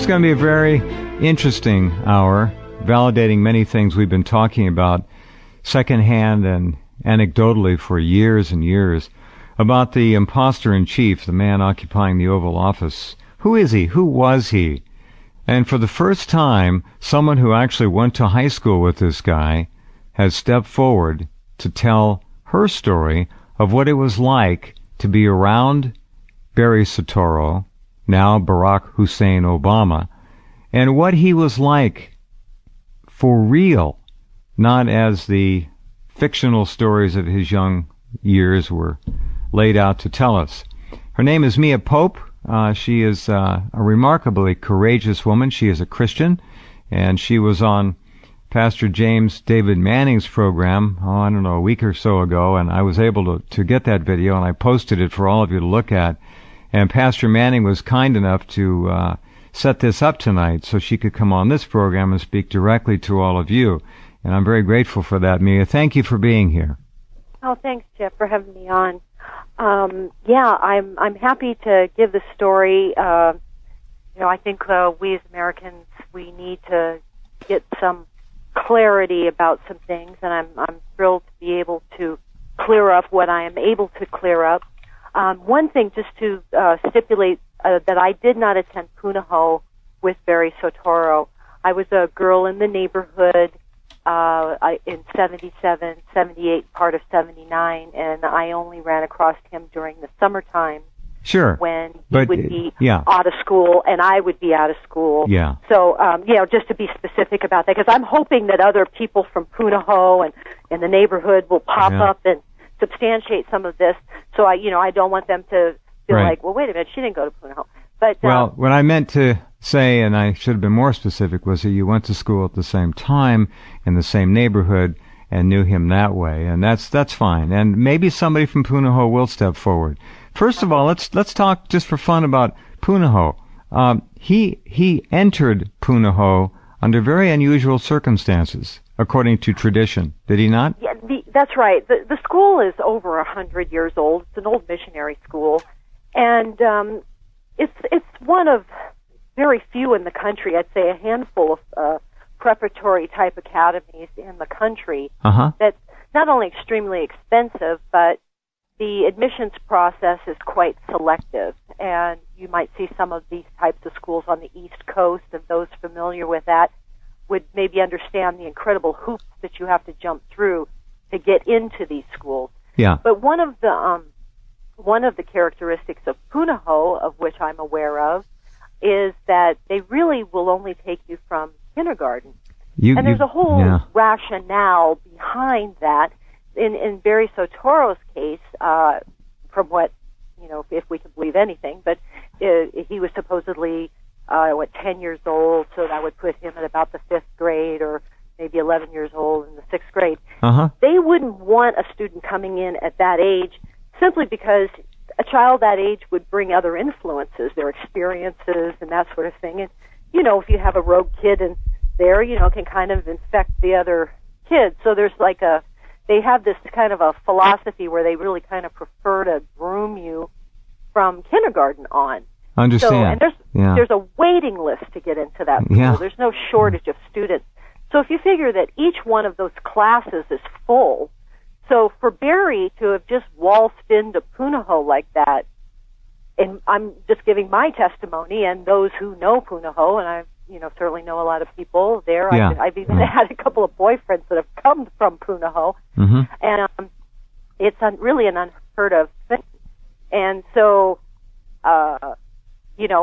It's going to be a very interesting hour, validating many things we've been talking about secondhand and anecdotally for years and years, about the imposter-in-chief, the man occupying the Oval Office. Who is he? Who was he? And for the first time, someone who actually went to high school with this guy has stepped forward to tell her story of what it was like to be around Barry Soetoro, now Barack Hussein Obama, and what he was like for real, not as the fictional stories of his young years were laid out to tell us. Her name is Mia Pope. She is a remarkably courageous woman. She is a Christian, and she was on Pastor James David Manning's program, a week or so ago, and I was able to get that video, and I posted it for all of you to look at. And Pastor Manning was kind enough to set this up tonight so she could come on this program and speak directly to all of you. And I'm very grateful for that, Mia. Thank you for being here. Oh, thanks, Jeff, for having me on. I'm happy to give the story. I think we as Americans, we need to get some clarity about some things, and I'm thrilled to be able to clear up what I am able to clear up. One thing, just to stipulate that I did not attend Punahou with Barry Soetoro. I was a girl in the neighborhood in 77, 78, part of 79, and I only ran across him during the summertime. Sure. When he would be out of school and I would be out of school. Yeah. So, just to be specific about that, because I'm hoping that other people from Punahou and the neighborhood will pop up and substantiate some of this. So I don't want them to feel like, well, wait a minute, she didn't go to Punahou. But what I meant to say, and I should have been more specific, was that you went to school at the same time in the same neighborhood and knew him that way, and that's fine. And maybe somebody from Punahou will step forward. First of all, let's talk just for fun about Punahou. He entered Punahou under very unusual circumstances, according to tradition. Did he not? Yeah, that's right. The school is over 100 years old. It's an old missionary school, and it's one of very few in the country. I'd say a handful of preparatory type academies in the country. That's not only extremely expensive, but the admissions process is quite selective, and you might see some of these types of schools on the East Coast, and those familiar with that would maybe understand the incredible hoops that you have to jump through to get into these schools. Yeah. But one of the characteristics of Punahou, of which I'm aware of, is that they really will only take you from kindergarten. And there's a whole rationale behind that. In Barry Soetoro's case, from what, if we can believe anything, but he was supposedly, 10 years old, so that would put him at about the 5th grade, or maybe 11 years old in the 6th grade. They wouldn't want a student coming in at that age simply because a child that age would bring other influences, their experiences and that sort of thing. And, if you have a rogue kid in there, can kind of infect the other kids. So there's they have this kind of a philosophy where they really kind of prefer to groom you from kindergarten on. Understand. So, and there's a waiting list to get into that school. Yeah. There's no shortage of students. So if you figure that each one of those classes is full, so for Barry to have just waltzed into Punahou like that, and I'm just giving my testimony, and those who know Punahou, and I certainly know a lot of people there. Yeah. I've even had a couple of boyfriends that have come from Punahou, and it's really an unheard of thing. And so, if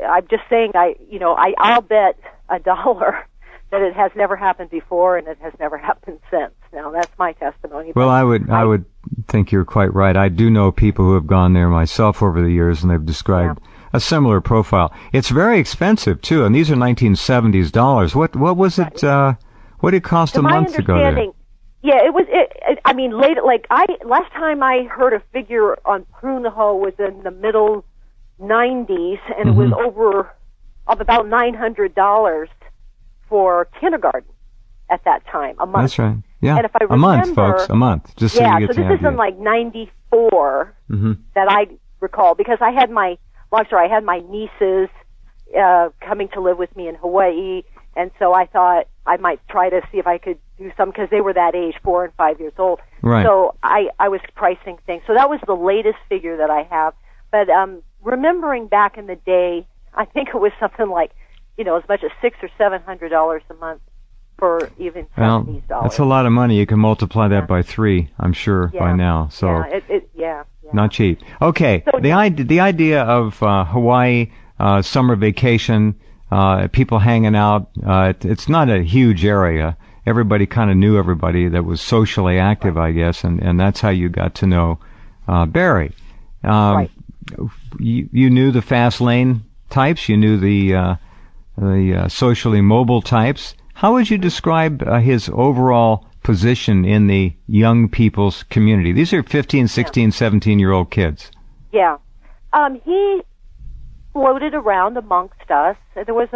I'm just saying, I'll bet $1 that it has never happened before and it has never happened since. Now, that's my testimony. Well, I would think you're quite right. I do know people who have gone there myself over the years, and they've described a similar profile. It's very expensive too, and these are 1970s dollars. What was it? What did it cost a month to go there? Yeah, it was. Later, last time I heard a figure on Punahou was in the middle 90s, and it was about $900 for kindergarten at that time, a month. That's right. Yeah, and if I remember, a month, folks, a month. Just so you get so the this idea. is in 94 that I recall, because I had my nieces coming to live with me in Hawaii, and so I thought I might try to see if I could do some, because they were that age, 4 and 5 years old. Right. So I was pricing things. So that was the latest figure that I have. But remembering back in the day, I think it was something like, as much as $600 or $700 a month for even $70. That's a lot of money. You can multiply that by 3, I'm sure, by now. So not cheap. Okay, so, the idea of Hawaii summer vacation, people hanging out. It's not a huge area. Everybody kind of knew everybody that was socially active, I guess, and that's how you got to know Barry. Right. You knew the fast lane types. You knew the socially mobile types. How would you describe his overall position in the young people's community? These are 15, 16, 17-year-old kids. Yeah. He floated around amongst us. There was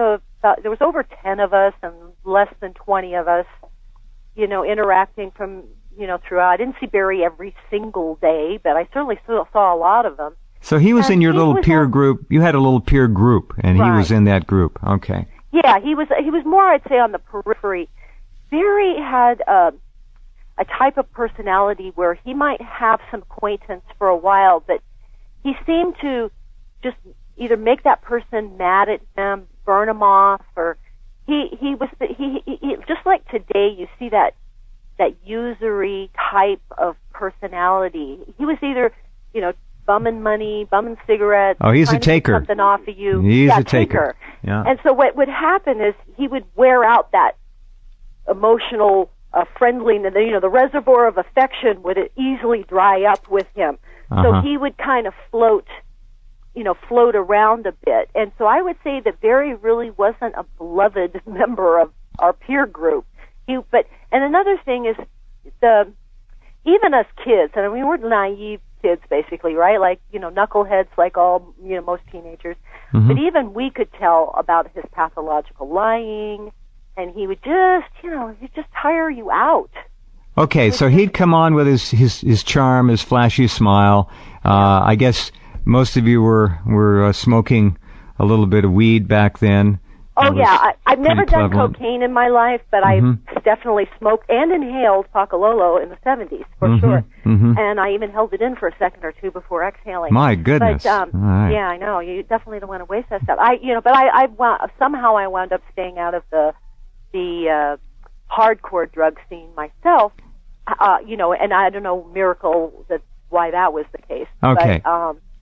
over 10 of us and less than 20 of us, interacting from, throughout. I didn't see Barry every single day, but I certainly saw a lot of them. So he was in your little peer group. You had a little peer group, and he was in that group. Okay. Yeah, he was more, I'd say, on the periphery. Barry had a type of personality where he might have some acquaintance for a while, but he seemed to just either make that person mad at him, burn him off, or he just like today you see that usury type of personality. He was either, bumming money, bumming cigarettes. Oh, he's a taker. Something off of you. He's a taker. Yeah. And so what would happen is he would wear out that emotional friendliness. The reservoir of affection would easily dry up with him. So he would kind of float around a bit. And so I would say that Barry really wasn't a beloved member of our peer group. And another thing is even us kids, and we were naive kids basically, right? Like, knuckleheads like all, most teenagers. Mm-hmm. But even we could tell about his pathological lying, and he would just, he'd just tire you out. Okay, so he'd come on with his charm, his flashy smile. I guess most of you were smoking a little bit of weed back then. Oh, yeah. I've never done cocaine in my life, but I've definitely smoked and inhaled Pakalolo in the 70s, for sure. Mm-hmm. And I even held it in for a second or two before exhaling. My goodness. But, right. Yeah, I know. You definitely don't want to waste that stuff. Somehow I wound up staying out of the hardcore drug scene myself, and I don't know, miracle why that was the case. Okay.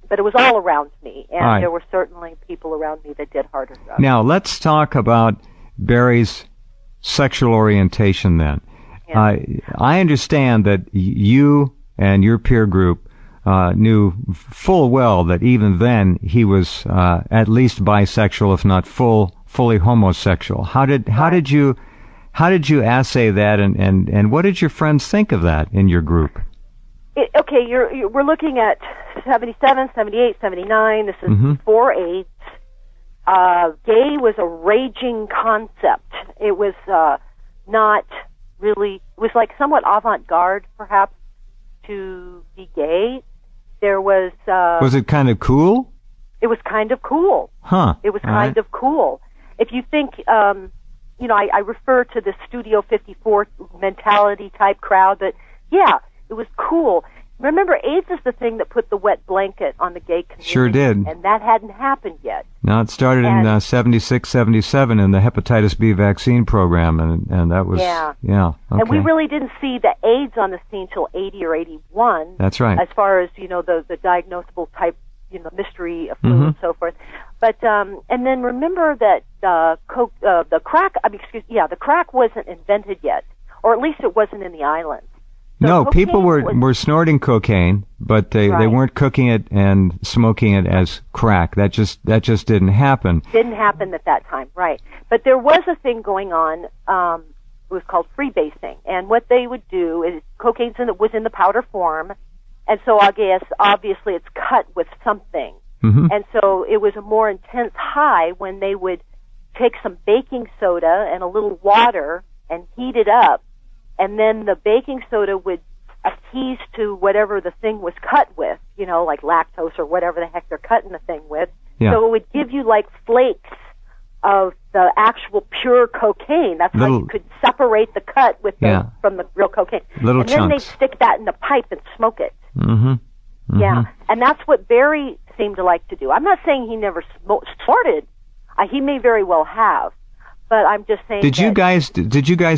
But it was all around me, and there were certainly people around me that did harder drugs. Now, let's talk about Barry's sexual orientation then. Yeah. I understand that you and your peer group knew full well that even then he was at least bisexual, if not fully homosexual. How did you assay that, and what did your friends think of that in your group? We're looking at 77, 78, 79. This is before AIDS. Gay was a raging concept. It was not really, it was like somewhat avant-garde, perhaps, to be gay. There was... was it kind of cool? It was kind of cool. Huh. It was kind of cool. If you think, I refer to the Studio 54 mentality type crowd, but yeah, it was cool. Remember, AIDS is the thing that put the wet blanket on the gay community. Sure did. And that hadn't happened yet. No, it started in 76, 77 in the hepatitis B vaccine program, and that was... Yeah. Okay. And we really didn't see the AIDS on the scene till 80 or 81. That's right. As far as, the diagnosable type, mystery of flu and so forth. But, and then remember that the crack wasn't invented yet, or at least it wasn't in the islands. So no, people were snorting cocaine, but they weren't cooking it and smoking it as crack. That just didn't happen. Didn't happen at that time, right. But there was a thing going on, it was called freebasing. And what they would do is cocaine was in the powder form, and so I guess obviously it's cut with something. Mm-hmm. And so it was a more intense high when they would take some baking soda and a little water and heat it up. And then the baking soda would adhere to whatever the thing was cut with, like lactose or whatever the heck they're cutting the thing with. Yeah. So it would give you like flakes the actual pure cocaine. That's how you could separate the cut with from the real cocaine. Little and chunks. then they stick that in a pipe and smoke it. Mm-hmm. Mm-hmm. Yeah, and that's what Barry seemed to like to do. I'm not saying he never snorted. He may very well have, but I'm just saying. Did you guys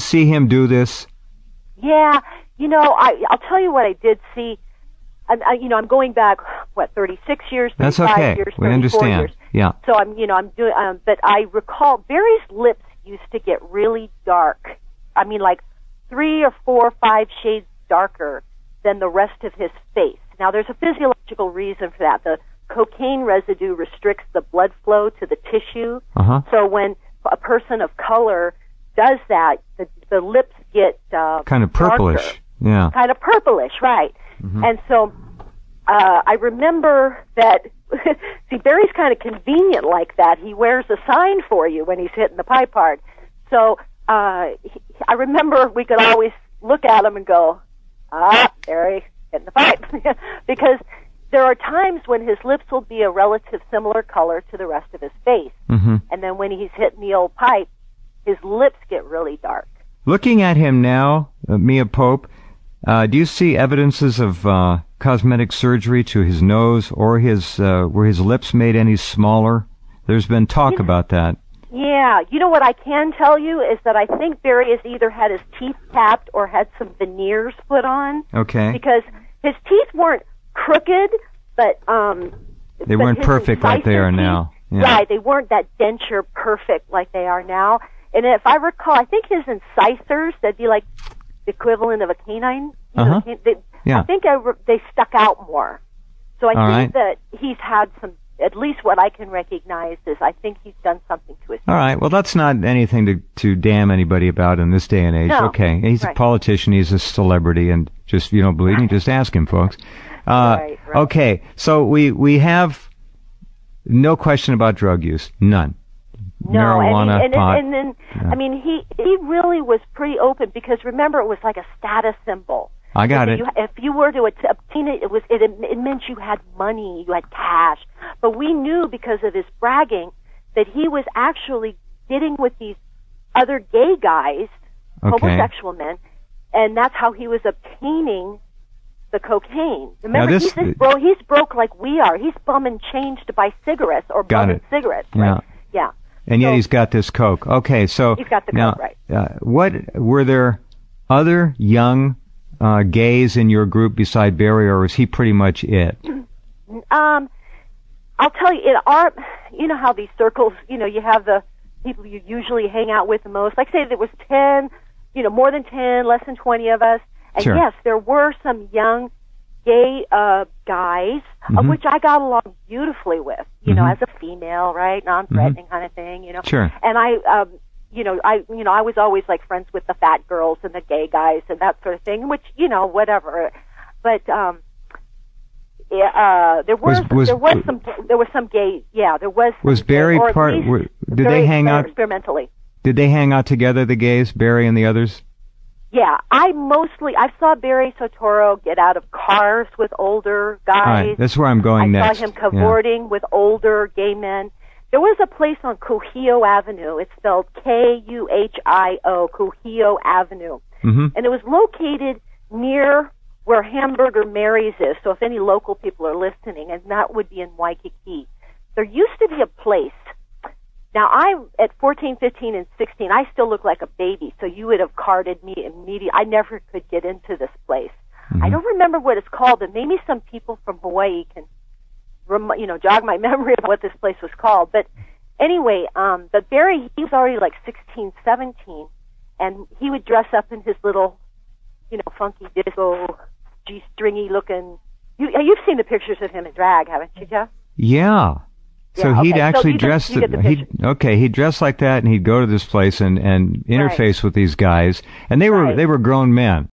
see him do this? Yeah, I'll tell you what I did see. I'm going back 36 years, 35 That's okay. years, 34 we understand. years. Yeah. So I'm doing, but I recall Barry's lips used to get really dark. I mean, like 3 or 4 or 5 shades darker than the rest of his face. Now, there's a physiological reason for that. The cocaine residue restricts the blood flow to the tissue. Uh-huh. So when a person of color does that, the lips get kind of purplish. Darker. Yeah. Kind of purplish, right. Mm-hmm. And so I remember that, see, Barry's kind of convenient like that. He wears a sign for you when he's hitting the pipe hard. So I remember we could always look at him and go, Barry, hitting the pipe. Because there are times when his lips will be a relative similar color to the rest of his face. Mm-hmm. And then when he's hitting the old pipe, his lips get really dark. Looking at him now, Mia Pope, do you see evidences of cosmetic surgery to his nose or were his lips made any smaller? There's been talk about that. Yeah. You know what I can tell you is that I think Barry has either had his teeth capped or had some veneers put on. Okay. Because his teeth weren't crooked, but they weren't perfect like they are now. Yeah. Right. They weren't that denture perfect like they are now. And if I recall, I think his incisors, that'd be like the equivalent of a canine. Uh-huh. I think they stuck out more. So I think that he's had some, at least what I can recognize is I think he's done something to his teeth. All right. Well, that's not anything to damn anybody about in this day and age. No. Okay. He's a politician. He's a celebrity. And just, if you don't believe me, just ask him, folks. Right. Okay. So we have no question about drug use. None. No, marijuana, pot. And then, I mean, he really was pretty open because remember, it was like a status symbol. I got it. If you were to obtain it, it meant you had money, you had cash. But we knew because of his bragging that he was actually getting with these other gay guys, homosexual men, and that's how he was obtaining the cocaine. Remember, he's broke like we are. He's bumming change to buy cigarettes or bumming cigarettes. Right? Yeah. And yet he's got this coke. Okay, so he's got the coke, right? What were there other young gays in your group beside Barry, or was he pretty much it? I'll tell you, you know how these circles, you have the people you usually hang out with the most. Like say there was 10, more than 10, less than 20 of us. And sure. Yes, there were some young gay guys, of which I got along beautifully with, as a female, right, non-threatening kind of thing, Sure. And I was always like friends with the fat girls and the gay guys and that sort of thing, which whatever. But there was some gay. Yeah, there was. Was Barry part? Did they hang out experimentally? Did they hang out together, the gays, Barry and the others? Yeah, I saw Barry Soetoro get out of cars with older guys. All right, that's where I'm going next. I saw him cavorting with older gay men. There was a place on Kuhio Avenue. It's spelled Kuhio, Kuhio Avenue. Mm-hmm. And it was located near where Hamburger Mary's is, so if any local people are listening, and that would be in Waikiki. There used to be a place. Now, at 14, 15, and 16, I still look like a baby, so you would have carded me immediately. I never could get into this place. Mm-hmm. I don't remember what it's called, but maybe some people from Hawaii can, jog my memory of what this place was called. But anyway, but Barry, he was already like 16, 17, and he would dress up in his little, funky disco, G-stringy looking. You've seen the pictures of him in drag, haven't you, Jeff? Yeah. So he'd actually dress. He'd dress like that, and he'd go to this place and interface with these guys, and they were grown men.